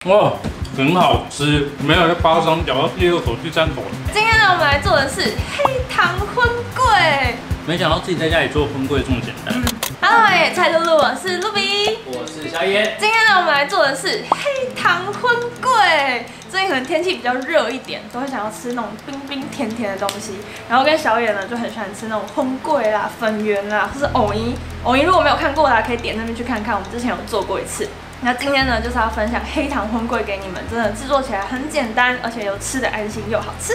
哇，很好吃，没有在巴掌咬到第二口、第三口。今天呢，我们来做的是黑糖荤桂。没想到自己在家里做荤桂这么简单。Hello， 蔡露露，我是露比，我是小野。今天呢，我们来做的是黑糖荤桂。最近可能天气比较热一点，都会想要吃那种冰冰甜甜的东西。然后跟小野呢，就很喜欢吃那种荤桂啦、粉圆啦，或是藕衣。藕衣如果没有看过的，可以点那边去看看，我们之前有做过一次。那今天呢，就是要分享黑糖荤桂给你们，真的制作起来很简单，而且又吃得安心又好吃。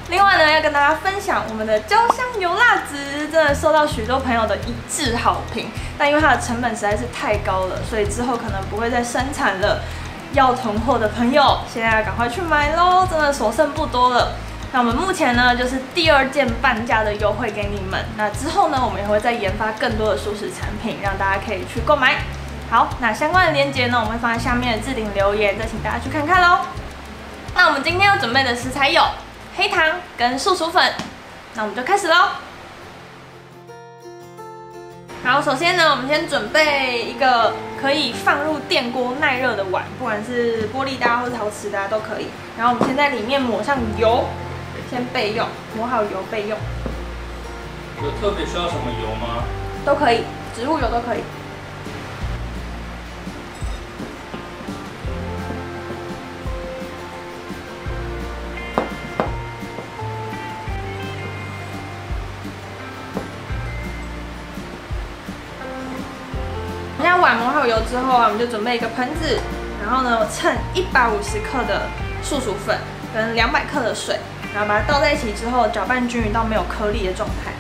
另外呢，要跟大家分享我们的焦香油辣子，真的受到许多朋友的一致好评。但因为它的成本实在是太高了，所以之后可能不会再生产了。要囤货的朋友，现在赶快去买咯，真的所剩不多了。那我们目前呢，就是第2件半价的优惠给你们。那之后呢，我们也会再研发更多的素食产品，让大家可以去购买。好，那相关的链接呢，我们会放在下面的置顶留言，再请大家去看看咯。那我们今天要准备的食材有黑糖跟素薯粉，那我们就开始咯。好，首先呢，我们先准备一个可以放入电锅耐热的碗，不管是玻璃的或是陶瓷的都可以。然后我们先在里面抹上油，先备用，抹好油备用。有特别需要什么油吗？都可以，植物油都可以。现在碗抹好油之后啊，我们就准备一个盆子，然后呢称150克的素薯粉跟200克的水，然后把它倒在一起之后，搅拌均匀到没有颗粒的状态。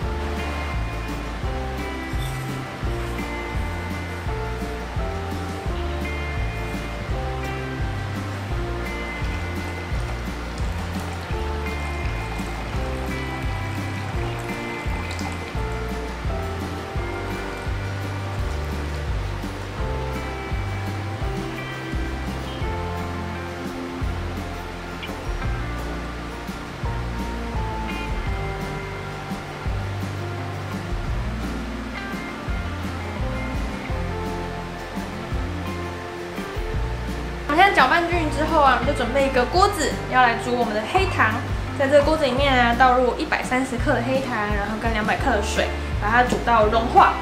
我们现在搅拌均匀之后啊，我们就准备一个锅子，要来煮我们的黑糖。在这个锅子里面呢，倒入130克的黑糖，然后跟200克的水，把它煮到融化，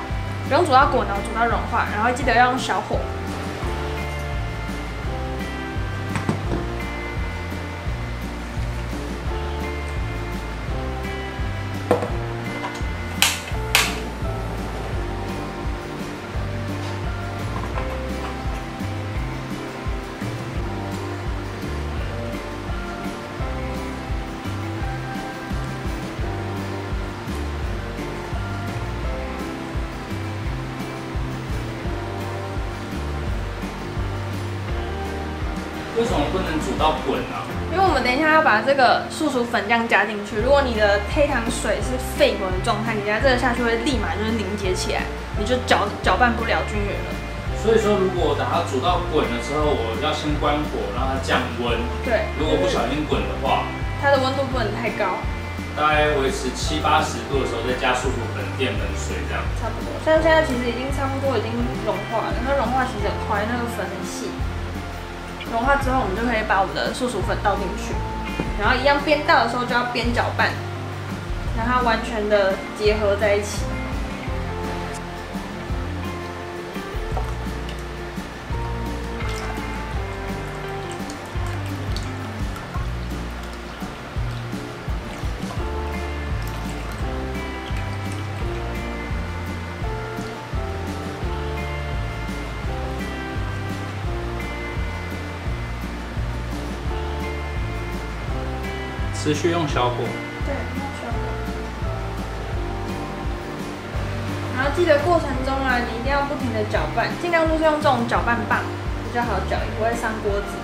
不用煮到滚哦，煮到融化，然后记得要用小火。为什么不能煮到滚啊？因为我们等一下要把这个素薯粉这样加进去，如果你的黑糖水是沸滚的状态，你加这个下去会立马就是凝结起来，你就搅拌不了均匀了。所以说，如果等它煮到滚的时候，我要先关火，让它降温。对。如果不小心滚的话，它的温度不能太高，大概维持70-80度的时候，再加素薯粉、淀粉、水这样。差不多。像现在其实已经差不多已经融化了，它融化其实很快，那个粉很细。融化之后，我们就可以把我们的素薯粉倒进去，然后一样边倒的时候就要边搅拌，让它完全的结合在一起。持续用小火。对，用小火。然后记得过程中啊，你一定要不停的搅拌，尽量就是用这种搅拌棒，比较好搅，也不会伤锅子。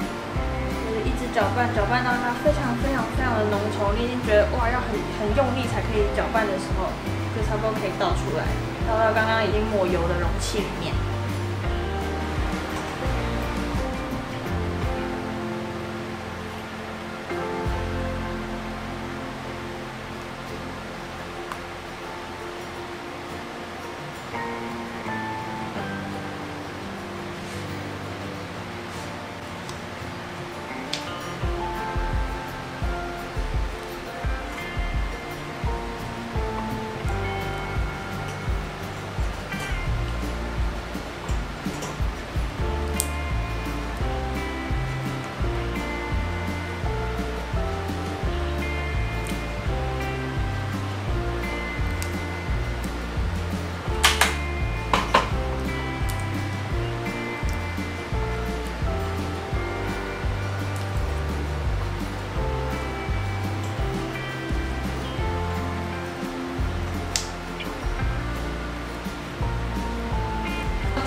就是一直搅拌，搅拌到它非常的浓稠，你已经觉得哇，要很用力才可以搅拌的时候，就差不多可以倒出来，倒到刚刚已经抹油的容器里面。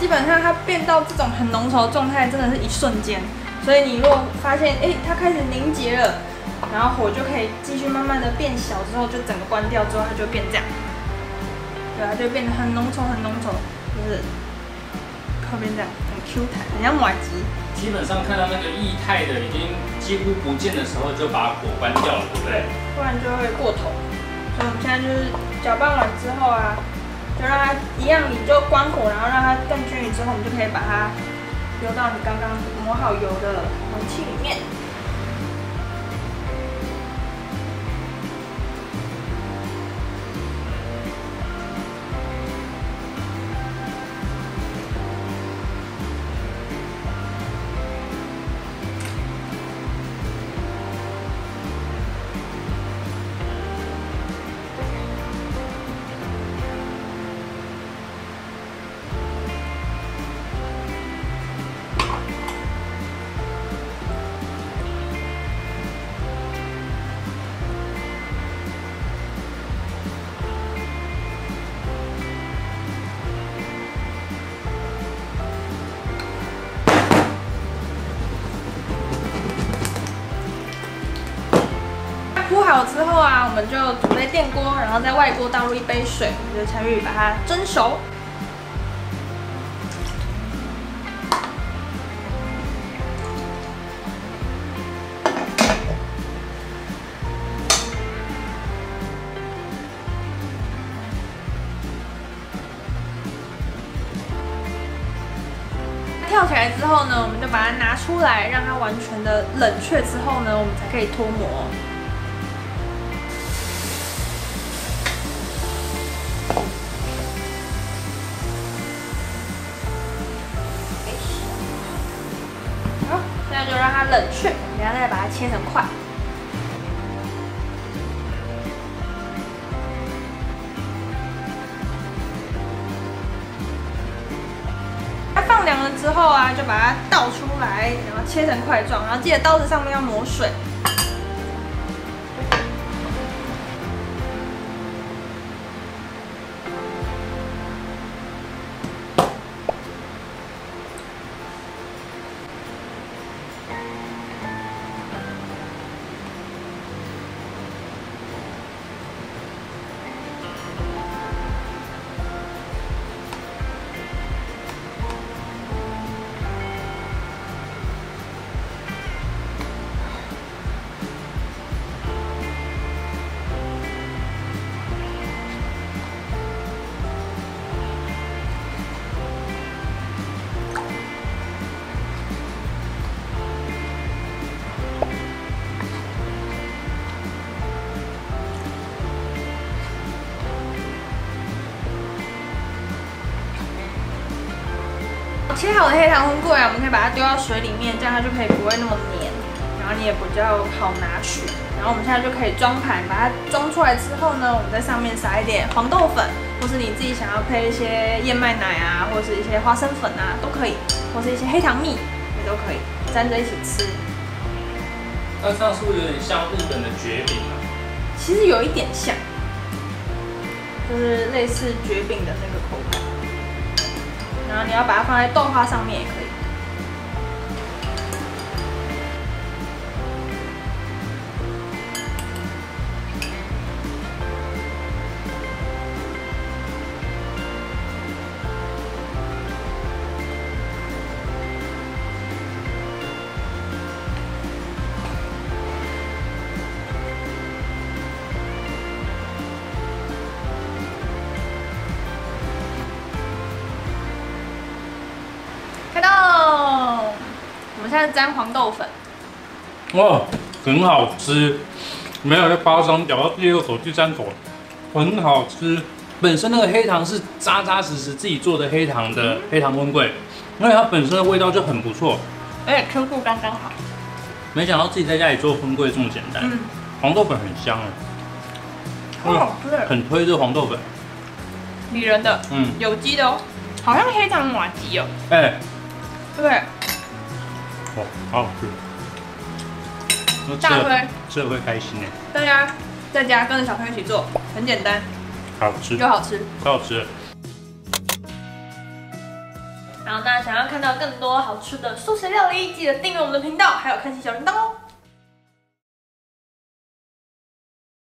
本上它变到这种很浓稠的状态，真的是一瞬间。所以你如果发现它开始凝结了，然后火就可以继续慢慢的变小，之后就整个关掉之后，它就会变这样。对，它就会变得很浓稠，很浓稠，就是后面这样很 Q 弹，很像麻糬。基本上看到那个液态的已经几乎不见的时候，就把火关掉了，对不对？不然就会过头。所以我们现在就是搅拌完之后啊，就让它一样，你就关火，然后让它更均匀之后，我们就可以把它丢到你刚刚磨好油的容器里面。铺好之后啊，我们就准备电锅，然后在外锅倒入一杯水，我们就参与把它蒸熟。跳起来之后呢，我们就把它拿出来，让它完全的冷却之后呢，我们才可以脱模。好，现在就让它冷却，我们等下再把它切成块。放凉了之后啊，就把它倒出来，然后切成块状，然后记得刀子上面要抹水。切好的黑糖荤桂啊，我们可以把它丢到水里面，这样它就可以不会那么黏，然后你也比较好拿取。然后我们现在就可以装盘，把它装出来之后呢，我们在上面撒一点黄豆粉，或是你自己想要配一些燕麦奶啊，或是一些花生粉啊，都可以，或是一些黑糖蜜也都可以沾着一起吃。那这样是不是有点像日本的蕨饼啊？其实有一点像，就是类似蕨饼的那个口感。然后你要把它放在豆花上面也可以。开动！我们现在沾黄豆粉。哇，很好吃，没有在包装，咬到第二口、第三口，很好吃。本身那个黑糖是扎扎实实自己做的黑糖的黑糖荤桂，而且它本身的味道就很不错，而且 Q 度刚刚好。没想到自己在家里做荤桂这么简单。黄豆粉很香哎，超好吃的，很推这个黄豆粉。米人的，有机的哦，好像黑糖麻糬哦。哎，对不对？哦，好好吃。大推，吃了会开心哎。大家在家跟着小朋友一起做，很简单，好吃又好吃，超好吃。好，那想要看到更多好吃的素食料理，记得订阅我们的频道，还有开启小铃铛哦。